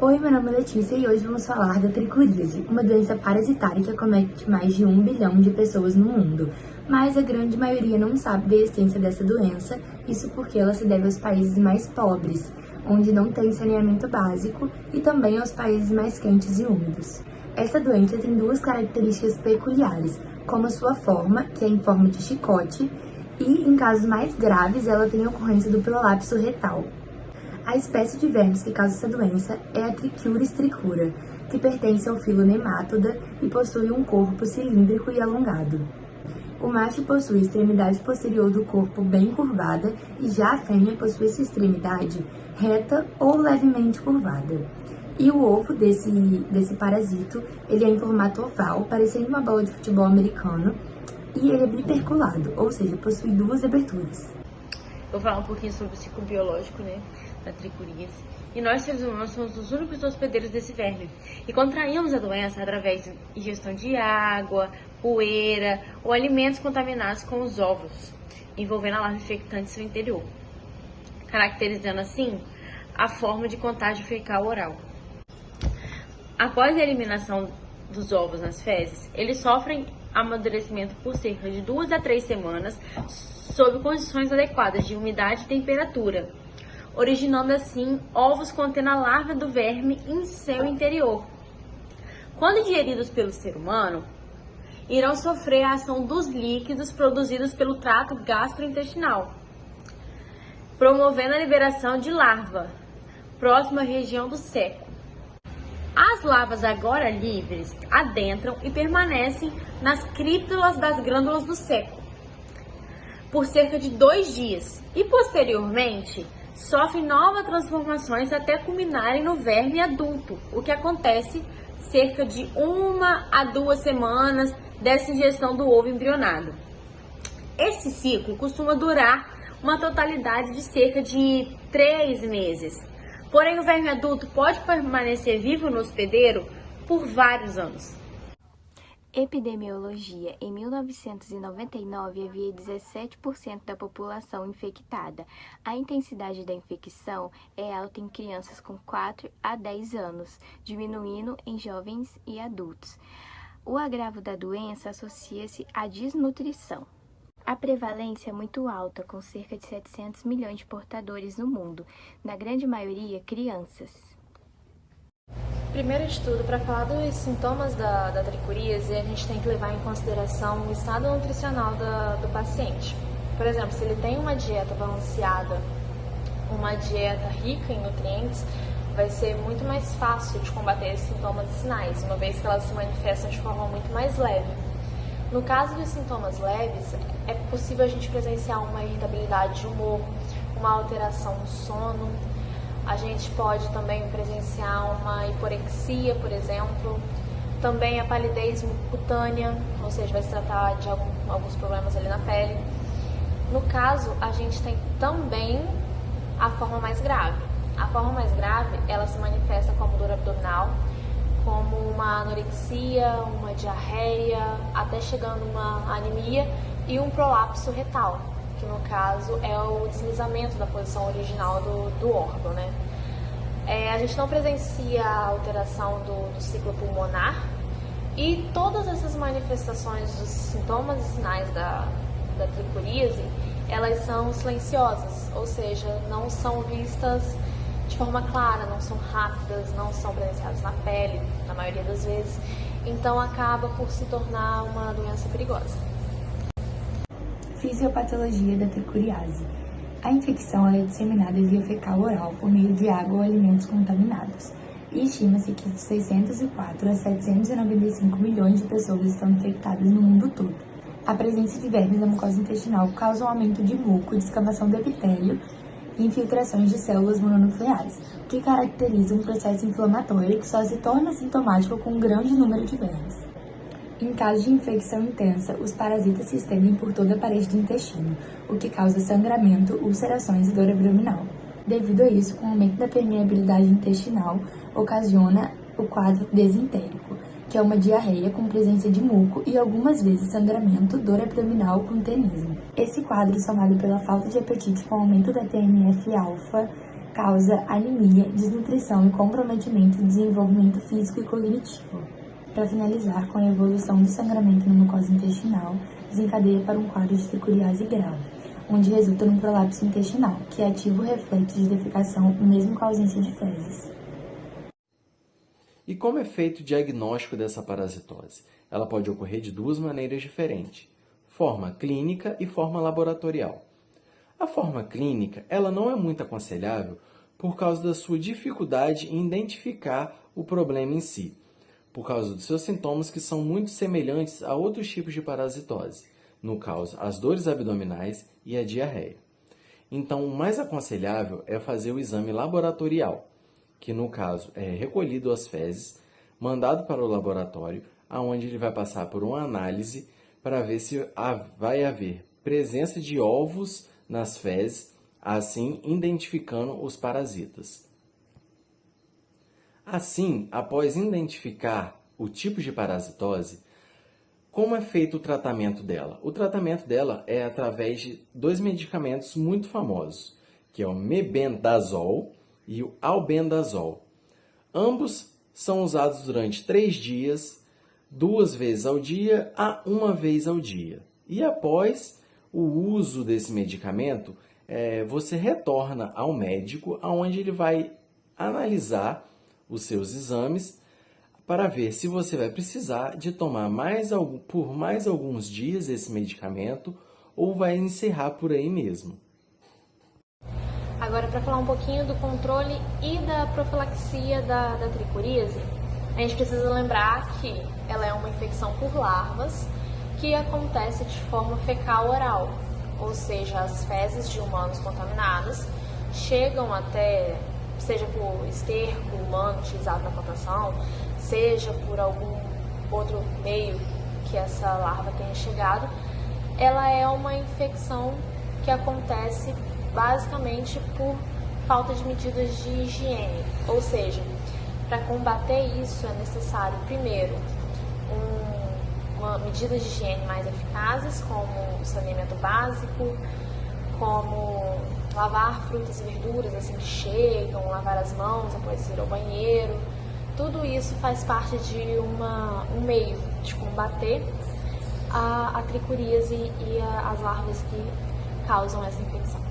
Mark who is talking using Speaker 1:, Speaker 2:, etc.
Speaker 1: Oi, meu nome é Letícia e hoje vamos falar da tricoríase, uma doença parasitária que acomete mais de 1 bilhão de pessoas no mundo. Mas a grande maioria não sabe da existência dessa doença, isso porque ela se deve aos países mais pobres, onde não tem saneamento básico, e também aos países mais quentes e úmidos. Essa doença tem duas características peculiares, como a sua forma, que é em forma de chicote, e em casos mais graves ela tem a ocorrência do prolapso retal. A espécie de vermes que causa essa doença é a Trichuris tricura, que pertence ao filo Nematoda e possui um corpo cilíndrico e alongado. O macho possui a extremidade posterior do corpo bem curvada e já a fêmea possui essa extremidade reta ou levemente curvada. E o ovo desse parasito, ele é em formato oval, parecendo uma bola de futebol americano, e ele é biperculado, ou seja, possui duas aberturas.
Speaker 2: Vou falar um pouquinho sobre o ciclo biológico, da tricoríase. E nós, seres humanos, somos os únicos hospedeiros desse verme. E contraímos a doença através de ingestão de água, poeira ou alimentos contaminados com os ovos, envolvendo a larva infectante em seu interior, caracterizando assim a forma de contágio fecal oral. Após a eliminação dos ovos nas fezes, eles sofrem amadurecimento por cerca de 2 a 3 semanas, sob condições adequadas de umidade e temperatura, originando assim ovos contendo a larva do verme em seu interior. Quando ingeridos pelo ser humano, irão sofrer a ação dos líquidos produzidos pelo trato gastrointestinal, promovendo a liberação de larva próxima à região do ceco. As larvas agora livres adentram e permanecem nas críptulas das glândulas do ceco por cerca de 2 dias e posteriormente sofrem novas transformações até culminarem no verme adulto, o que acontece cerca de 1 a 2 semanas dessa ingestão do ovo embrionado. Esse ciclo costuma durar uma totalidade de cerca de 3 meses. Porém, o verme adulto pode permanecer vivo no hospedeiro por vários anos.
Speaker 3: Epidemiologia. Em 1999, havia 17% da população infectada. A intensidade da infecção é alta em crianças com 4 a 10 anos, diminuindo em jovens e adultos. O agravo da doença associa-se à desnutrição. A prevalência é muito alta, com cerca de 700 milhões de portadores no mundo, na grande maioria crianças.
Speaker 4: Primeiro de tudo, para falar dos sintomas da tricoríase, a gente tem que levar em consideração o estado nutricional do paciente. Por exemplo, se ele tem uma dieta balanceada, uma dieta rica em nutrientes, vai ser muito mais fácil de combater esses sintomas e sinais, uma vez que elas se manifestam de forma muito mais leve. No caso dos sintomas leves, é possível a gente presenciar uma irritabilidade de humor, uma alteração no sono. A gente pode também presenciar uma hiporexia, por exemplo. Também a palidez cutânea, ou seja, vai se tratar de alguns problemas ali na pele. No caso, a gente tem também a forma mais grave. A forma mais grave, ela se manifesta como dor abdominal, como uma anorexia, uma diarreia, até chegando uma anemia e um prolapso retal, que no caso é o deslizamento da posição original do órgão, A gente não presencia a alteração do ciclo pulmonar e todas essas manifestações dos sintomas e sinais da tricoríase, elas são silenciosas, ou seja, não são vistas de forma clara, não são rápidas, não são presenciadas na pele, na maioria das vezes, então acaba por se tornar uma doença perigosa.
Speaker 1: Fisiopatologia da tricoríase. A infecção é disseminada via fecal oral por meio de água ou alimentos contaminados. E estima-se que 604 a 795 milhões de pessoas estão infectadas no mundo todo. A presença de vermes na mucosa intestinal causa um aumento de muco, de escavação do epitélio e infiltrações de células mononucleares, o que caracteriza um processo inflamatório que só se torna sintomático com um grande número de vermes. Em caso de infecção intensa, os parasitas se estendem por toda a parede do intestino, o que causa sangramento, ulcerações e dor abdominal. Devido a isso, com o aumento da permeabilidade intestinal, ocasiona o quadro desentérico, que é uma diarreia com presença de muco e algumas vezes sangramento, dor abdominal com tenismo. Esse quadro, somado pela falta de apetite com aumento da TNF-alfa causa anemia, desnutrição e comprometimento do desenvolvimento físico e cognitivo. Para finalizar, com a evolução do sangramento na mucosa intestinal, desencadeia para um quadro de tricuriase grave, onde resulta num prolapso intestinal, que ativa o reflexo de defecação mesmo com a ausência de fezes.
Speaker 5: E como é feito o diagnóstico dessa parasitose? Ela pode ocorrer de duas maneiras diferentes, forma clínica e forma laboratorial. A forma clínica, ela não é muito aconselhável por causa da sua dificuldade em identificar o problema em si, por causa dos seus sintomas que são muito semelhantes a outros tipos de parasitose, no caso, as dores abdominais e a diarreia. Então, o mais aconselhável é fazer o exame laboratorial, que no caso é recolhido as fezes, mandado para o laboratório, onde ele vai passar por uma análise para ver se vai haver presença de ovos nas fezes, assim identificando os parasitas. Assim, após identificar o tipo de parasitose, como é feito o tratamento dela? O tratamento dela é através de dois medicamentos muito famosos, que é o mebendazol e o albendazol. Ambos são usados durante 3 dias, 2 vezes ao dia a 1 vez ao dia. E após o uso desse medicamento, você retorna ao médico, onde ele vai analisar os seus exames para ver se você vai precisar de tomar por mais alguns dias esse medicamento ou vai encerrar por aí mesmo.
Speaker 4: Agora, para falar um pouquinho do controle e da profilaxia da tricuríase, a gente precisa lembrar que ela é uma infecção por larvas que acontece de forma fecal-oral, ou seja, as fezes de humanos contaminados chegam até, seja por esterco humano utilizado na plantação, seja por algum outro meio que essa larva tenha chegado, ela é uma infecção que acontece basicamente por falta de medidas de higiene, ou seja, para combater isso é necessário, primeiro, medidas de higiene mais eficazes, como o saneamento básico, como lavar frutas e verduras assim que chegam, lavar as mãos após ir ao banheiro. Tudo isso faz parte de um meio de combater a tricuríase e as larvas que causam essa infecção.